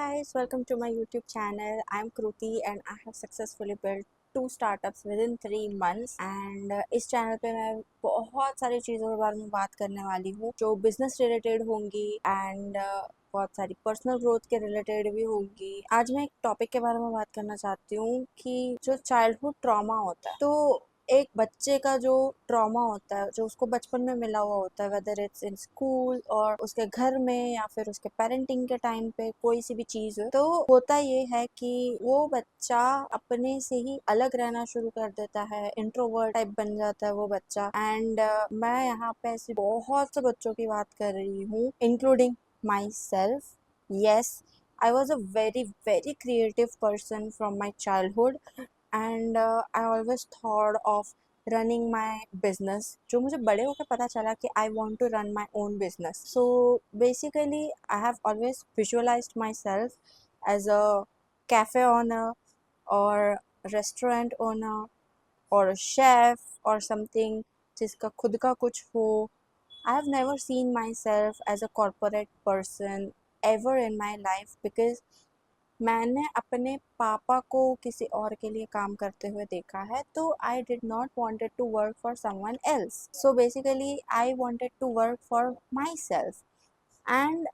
guys, welcome to my YouTube channel. I'm Kruti and I have successfully built two startups within 3 months and इस channel पे मैं बहुत सारी चीज़ों के बारे में बात करने वाली हूँ जो बिजनेस रिलेटेड होंगी एंड बहुत सारी पर्सनल ग्रोथ के रिलेटेड भी होंगी। आज मैं एक टॉपिक के बारे में बात करना चाहती हूँ कि जो चाइल्डहुड ट्रॉमा होता है, तो एक बच्चे का जो ट्रॉमा होता है जो उसको बचपन में मिला हुआ होता है, वेदर इट्स इन स्कूल और उसके घर में या फिर उसके पेरेंटिंग के टाइम पे कोई सी भी चीज़ हो, तो होता ये है कि वो बच्चा अपने से ही अलग रहना शुरू कर देता है, इंट्रोवर्ट टाइप बन जाता है वो बच्चा। एंड मैं यहाँ पे ऐसे बहुत से बच्चों की बात कर रही हूँ, including my self. Yes, I was a very creative person from my childhood and I always thought of running my business। जो मुझे बड़े होकर पता चला कि I want to run my own business। So basically I have always visualized myself as a cafe owner or restaurant owner or a chef or something जिसका खुद का कुछ हो। I have never seen myself as a corporate person ever in my life because मैंने अपने पापा को किसी और के लिए काम करते हुए देखा है, तो I did not wanted to work for someone else. So basically I wanted to work for myself. And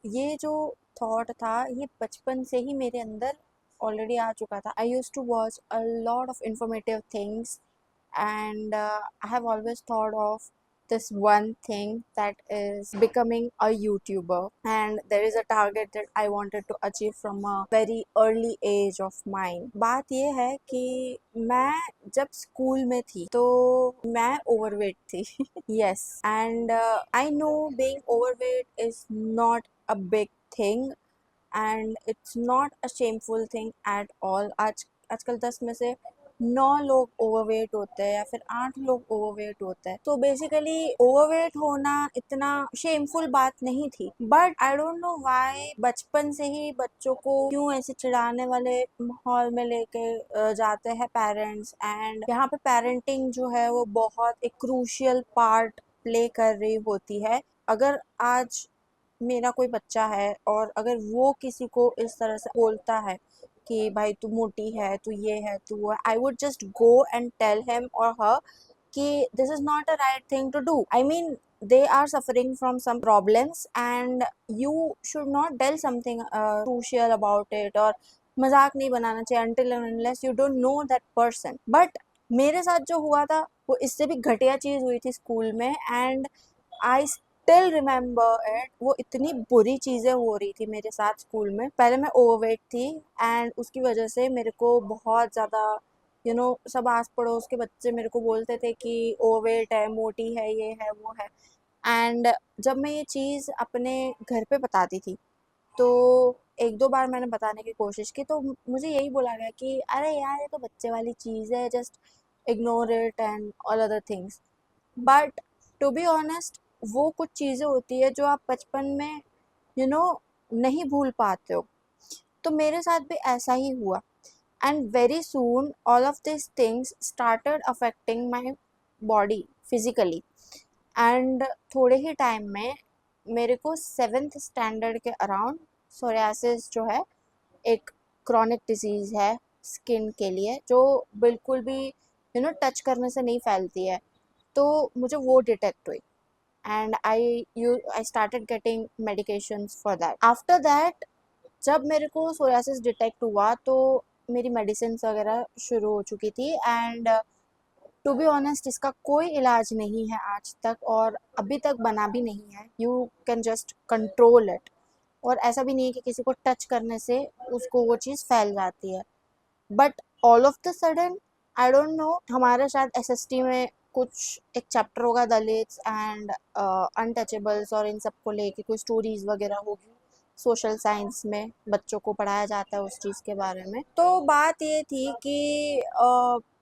ये जो थॉट था ये बचपन से ही मेरे अंदर ऑलरेडी आ चुका था। I use to watch a lot of informative things and I have always thought of this one thing, that is becoming a YouTuber, and there is a target that I wanted to achieve from a very early age of mine। बात ये है कि मैं जब school में थी तो मैं ओवरवेट थी। yes, and I know being overweight is not a big thing and it's not a shameful thing at all। आजकल 10 में से 9 लोग ओवरवेट होते हैं या फिर 8 लोग ओवरवेट होते हैं। तो बेसिकली ओवरवेट होना इतना शेमफुल बात नहीं थी, but I don't know why बचपन से ही बच्चों को क्यों ऐसे चिढ़ाने वाले माहौल में लेके जाते हैं पेरेंट्स। एंड यहाँ पे पेरेंटिंग जो है वो बहुत एक क्रूशियल पार्ट प्ले कर रही होती है। अगर आज मेरा कोई बच्चा है और अगर वो किसी को इस तरह से बोलता है कि भाई तू मोटी है, तू ये है, तू वो है, I would just go and tell him और हर कि this is not a right thing to do. I mean they are suffering from some problems and you should not tell something crucial about it और मजाक नहीं बनाना चाहिए until and unless you don't know that person। but मेरे साथ जो हुआ था वो इससे भी घटिया चीज़ हुई थी स्कूल में and I still remember it. वो इतनी बुरी चीज़ें हो रही थी मेरे साथ स्कूल में। पहले मैं ओवरवेट थी एंड उसकी वजह से मेरे को बहुत ज़्यादा सब आस पड़ोस के बच्चे मेरे को बोलते थे कि ओवरवेट है, मोटी है, ये है, वो है। एंड जब मैं ये चीज़ अपने घर पे बताती थी तो एक दो बार मैंने बताने की कोशिश की तो मुझे यही बोला गया कि अरे यार ये तो बच्चे वाली चीज़ है, just ignore it and all other things. But to be honest वो कुछ चीज़ें होती है जो आप बचपन में यू you नो know, नहीं भूल पाते हो। तो मेरे साथ भी ऐसा ही हुआ and very soon all of this things started affecting my body physically. And थोड़े ही टाइम में मेरे को 7th स्टैंडर्ड के अराउंड सोरियासिस जो है एक क्रॉनिक डिजीज़ है स्किन के लिए, जो बिल्कुल भी टच करने से नहीं फैलती है। तो मुझे वो डिटेक्ट हुई and I started getting medications for that. After that जब मेरे को सोरियासिस डिटेक्ट हुआ तो मेरी मेडिसिन वगैरह शुरू हो चुकी थी एंड टू बी ऑनेस्ट इसका कोई इलाज नहीं है आज तक और अभी तक बना भी नहीं है। You can just control it और ऐसा भी नहीं है कि किसी को टच करने से उसको वो चीज़ फैल जाती है। But all of the sudden I don't know, हमारे शायद एसएसटी में कुछ एक चैप्टर होगा दलित्स एंड अनटचेबल्स और इन सबको लेके कोई स्टोरीज वगैरह होगी। सोशल साइंस में बच्चों को पढ़ाया जाता है उस चीज़ के बारे में। तो बात ये थी कि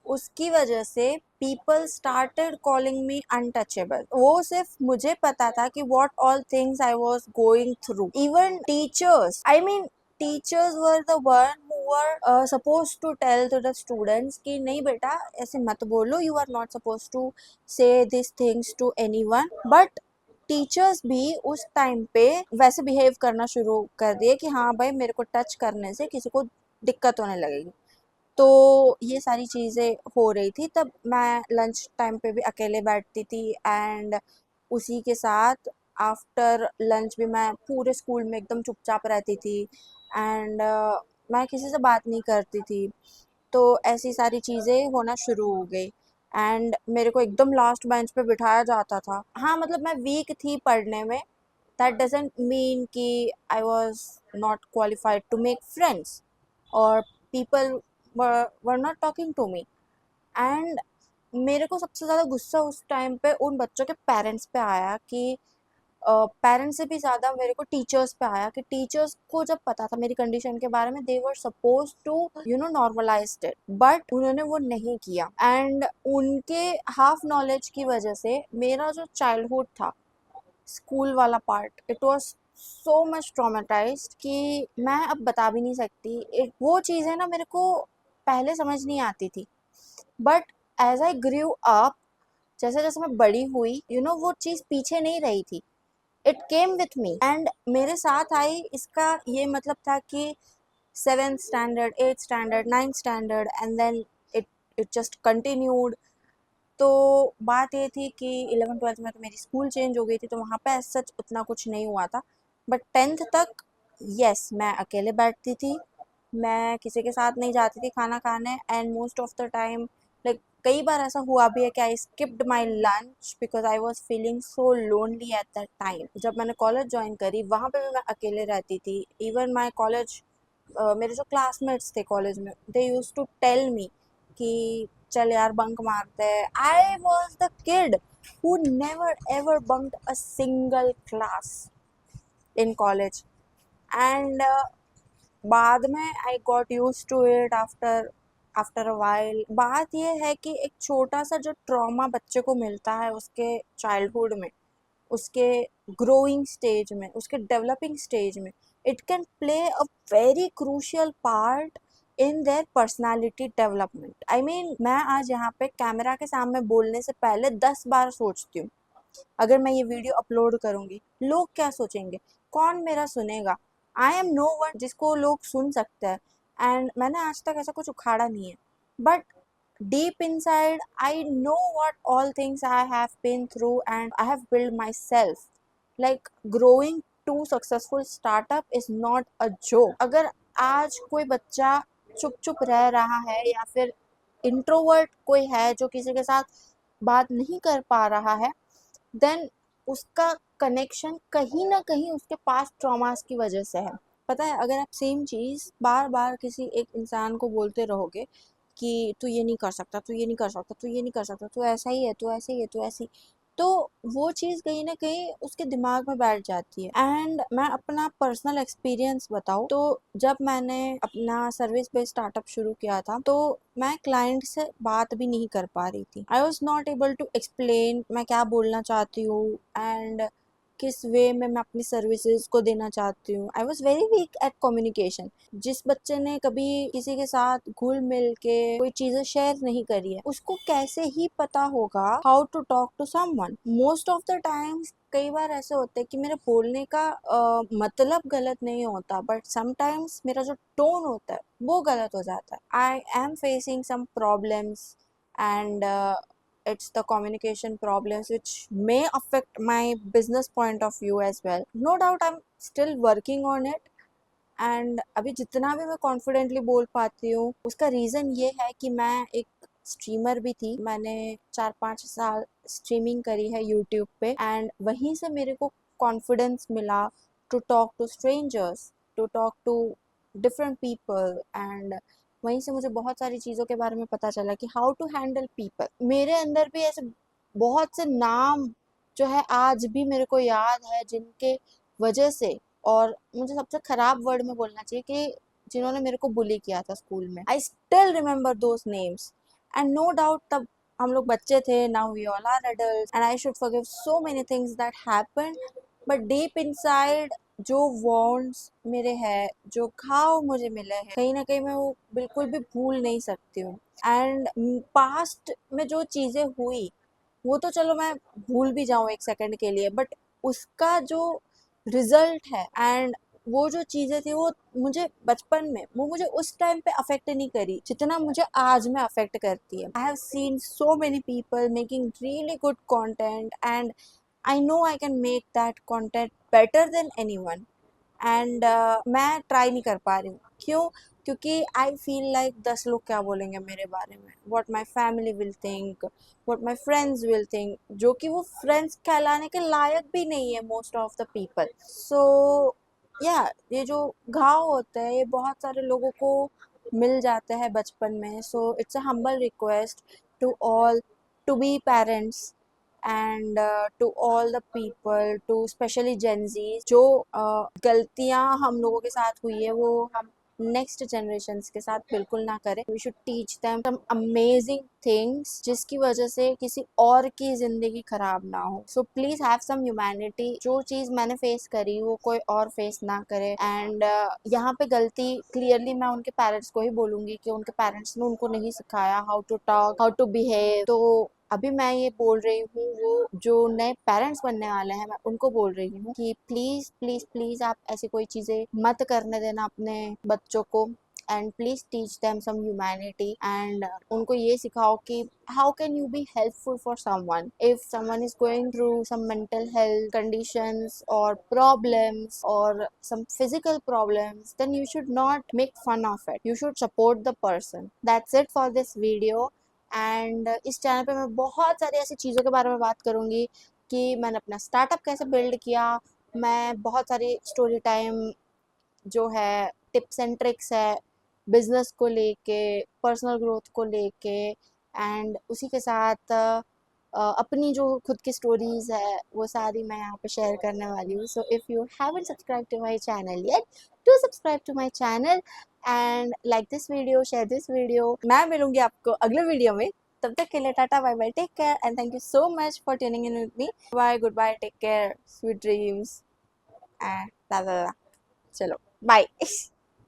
उसकी वजह से people started calling me untouchable. वो सिर्फ मुझे पता था कि what all things I was going through. Even teachers, I mean teachers were the one who were supposed to tell to the students कि नहीं बेटा ऐसे मत बोलो, you are not supposed to say these things to anyone। but teachers भी उस time पे वैसे बिहेव करना शुरू कर दिए कि हाँ भाई मेरे को टच करने से किसी को दिक्कत होने लगेगी। तो ये सारी चीज़ें हो रही थी। तब मैं लंच टाइम पे भी अकेले बैठती थी एंड उसी के साथ आफ्टर लंच भी मैं पूरे स्कूल में एकदम चुपचाप रहती थी एंड मैं किसी से बात नहीं करती थी। तो ऐसी सारी चीज़ें होना शुरू हो गई एंड मेरे को एकदम लास्ट बेंच पे बिठाया जाता था। हाँ, मतलब मैं वीक थी पढ़ने में, दैट डजंट मीन कि I was not qualified to make friends और people were not talking to me. And मेरे को सबसे ज़्यादा गुस्सा उस टाइम पे उन बच्चों के पेरेंट्स पे आया कि पेरेंट्स से भी ज़्यादा मेरे को टीचर्स पे आया कि टीचर्स को जब पता था मेरी कंडीशन के बारे में, they were suppose to normalise it, but उन्होंने वो नहीं किया। एंड उनके हाफ नॉलेज की वजह से मेरा जो चाइल्डहुड था, स्कूल वाला part, it was so much traumatised कि मैं अब बता भी नहीं सकती। वो चीज़ें ना मेरे को पहले समझ नहीं आती थी, but as I grew up, जैसे जैसे मैं बड़ी हुई, वो चीज़ पीछे नहीं रही थी, it came with me and मेरे साथ आई। इसका ये मतलब था कि 7th standard, 8th standard, 9th standard and then it it just continued. तो बात ये थी कि 11th 12th में तो मेरी स्कूल चेंज हो गई थी, तो वहाँ पे एज सच उतना कुछ नहीं हुआ था। बट 10th तक यस, मैं अकेले बैठती थी, मैं किसी के साथ नहीं जाती थी खाना खाने and most of the time, like कई बार ऐसा हुआ भी है कि I skipped my lunch because I was feeling so lonely at that time. जब मैंने कॉलेज ज्वाइन करी वहाँ पे भी मैं अकेले रहती थी। इवन माई कॉलेज, मेरे जो क्लासमेट्स थे कॉलेज में, they use to tell me कि चल यार बंक मारते हैं। I was the kid who never ever bunked a single class in college and बाद में I got use to it after after a while. बात यह है कि एक छोटा सा जो ट्रॉमा बच्चे को मिलता है उसके चाइल्डहुड में, उसके ग्रोइंग स्टेज में, उसके डेवलपिंग स्टेज में, it can play a very crucial part in their personality development. I mean मैं आज यहाँ पे कैमरा के सामने बोलने से पहले 10 बार सोचती हूँ, अगर मैं ये वीडियो अपलोड करूँगी लोग क्या सोचेंगे, कौन मेरा सुनेगा। आई एम नो वन जिसको लोग सुन सकते हैं एंड मैंने आज तक ऐसा कुछ उखाड़ा नहीं है, but deep inside I know what all things I have been through and I have built myself. Like growing to successful startup is not a joke. अगर आज कोई बच्चा चुप चुप रह रहा है या फिर इंट्रोवर्ट कोई है जो किसी के साथ बात नहीं कर पा रहा है, देन उसका कनेक्शन कहीं ना कहीं उसके पास ट्रॉमास की वजह से है। पता है, अगर आप सेम चीज़ बार बार किसी एक इंसान को बोलते रहोगे कि तू ये नहीं कर सकता, तू ये नहीं कर सकता, तू ये नहीं कर सकता, तू ऐसा ही है, तू ऐसे ही है, तू ऐसी, तो वो चीज़ कहीं ना कहीं उसके दिमाग में बैठ जाती है। एंड मैं अपना पर्सनल एक्सपीरियंस बताऊँ तो जब मैंने अपना सर्विस बेस्ड स्टार्टअप शुरू किया था, तो मैं क्लाइंट से बात भी नहीं कर पा रही थी। I was not able to explain मैं क्या बोलना चाहती हूँ एंड किस वे में मैं अपनी सर्विसेज को देना चाहती हूँ। I was very weak at communication. जिस बच्चे ने कभी किसी के साथ घुल मिल के कोई चीजें शेयर नहीं करी है, उसको कैसे ही पता होगा how to talk to someone. Most of the times कई बार ऐसे होते हैं कि मेरे बोलने का मतलब गलत नहीं होता, बट समटाइम्स मेरा जो टोन होता है वो गलत हो जाता है। I am facing some problems and it's the communication problems which may affect my business point of view as well. No doubt I'm still working on it and अभी जितना भी मैं कॉन्फिडेंटली बोल पाती हूँ उसका रीज़न ये है कि मैं एक स्ट्रीमर भी थी। मैंने 4-5 साल स्ट्रीमिंग करी है यूट्यूब पे एंड वहीं से मेरे को कॉन्फिडेंस मिला to talk to strangers, to talk to different people and वहीं से मुझे बहुत सारी चीज़ों के बारे में पता चला कि हाउ टू हैंडल पीपल। मेरे अंदर भी ऐसे बहुत से नाम जो है आज भी मेरे को याद है जिनके वजह से, और मुझे सबसे खराब वर्ड में बोलना चाहिए कि जिन्होंने मेरे को बुली किया था स्कूल में, I still remember those names and no doubt तब हम लोग बच्चे थे, now we all are adults and I should forgive so many things that happened, but deep inside जो वॉन्ड्स मेरे हैं, जो घाव मुझे मिले हैं, कहीं ना कहीं मैं वो बिल्कुल भी भूल नहीं सकती हूँ। एंड पास्ट में जो चीज़ें हुई वो तो चलो मैं भूल भी जाऊँ एक सेकंड के लिए, बट उसका जो रिजल्ट है एंड वो जो चीज़ें थी वो मुझे बचपन में वो मुझे उस टाइम पे अफेक्ट नहीं करी जितना मुझे आज में अफेक्ट करती है। I have seen so many people making really good content and I know I can make that content better than anyone and मैं ट्राई नहीं कर पा रही हूँ। क्यों? क्योंकि आई फील लाइक 10 लोग क्या बोलेंगे मेरे बारे में, what my family will think, what my friends will think, जो कि वो फ्रेंड्स कहलाने के लायक भी नहीं है मोस्ट ऑफ द पीपल। सो या ये जो घाव होता है ये बहुत सारे लोगों को मिल जाते हैं बचपन में। So it's a humble request to all to be parents and to all the people, to specially Gen Z, जो गलतियां हम लोगों के साथ हुई है वो हम नेक्स्ट जनरेशन के साथ बिल्कुल ना करें। We should teach them some amazing things जिसकी वजह से किसी और की जिंदगी खराब ना हो। So please have some humanity. जो चीज मैंने फेस करी वो कोई और फेस ना करे। एंड यहाँ पे गलती क्लियरली मैं उनके पेरेंट्स को ही बोलूंगी कि उनके पेरेंट्स ने उनको नहीं सिखाया how to talk, how to behave. तो अभी मैं ये बोल रही हूँ वो जो नए पेरेंट्स बनने वाले हैं मैं उनको बोल रही हूँ कि प्लीज प्लीज प्लीज आप ऐसी कोई चीजें मत करने देना अपने बच्चों को and please teach them some humanity and उनको ये सिखाओ कि how can you be helpful for someone if someone is going through some mental health conditions और प्रॉब्लम्स और some physical problems, then you should not make fun of it, you should support the person. That's it for this video. And इस channel पे मैं बहुत सारी ऐसी चीज़ों के बारे में बात करूँगी कि मैंने अपना स्टार्टअप कैसे बिल्ड किया। मैं बहुत सारी स्टोरी टाइम जो है, टिप्स एंड ट्रिक्स है बिजनेस को लेके, पर्सनल ग्रोथ को लेके एंड उसी के साथ अपनी जो खुद की स्टोरीज है वो सारी मैं यहाँ पे शेयर करने वाली हूँ। So if you haven't subscribe to my channel yet, do subscribe to my channel and like this video, share this video. मैं मिलूंगी आपको अगले वीडियो में, तब तक के लिए tata bye bye, take care and thank you so much for tuning in with me. Bye, goodbye, take care, sweet dreams and चलो बाय।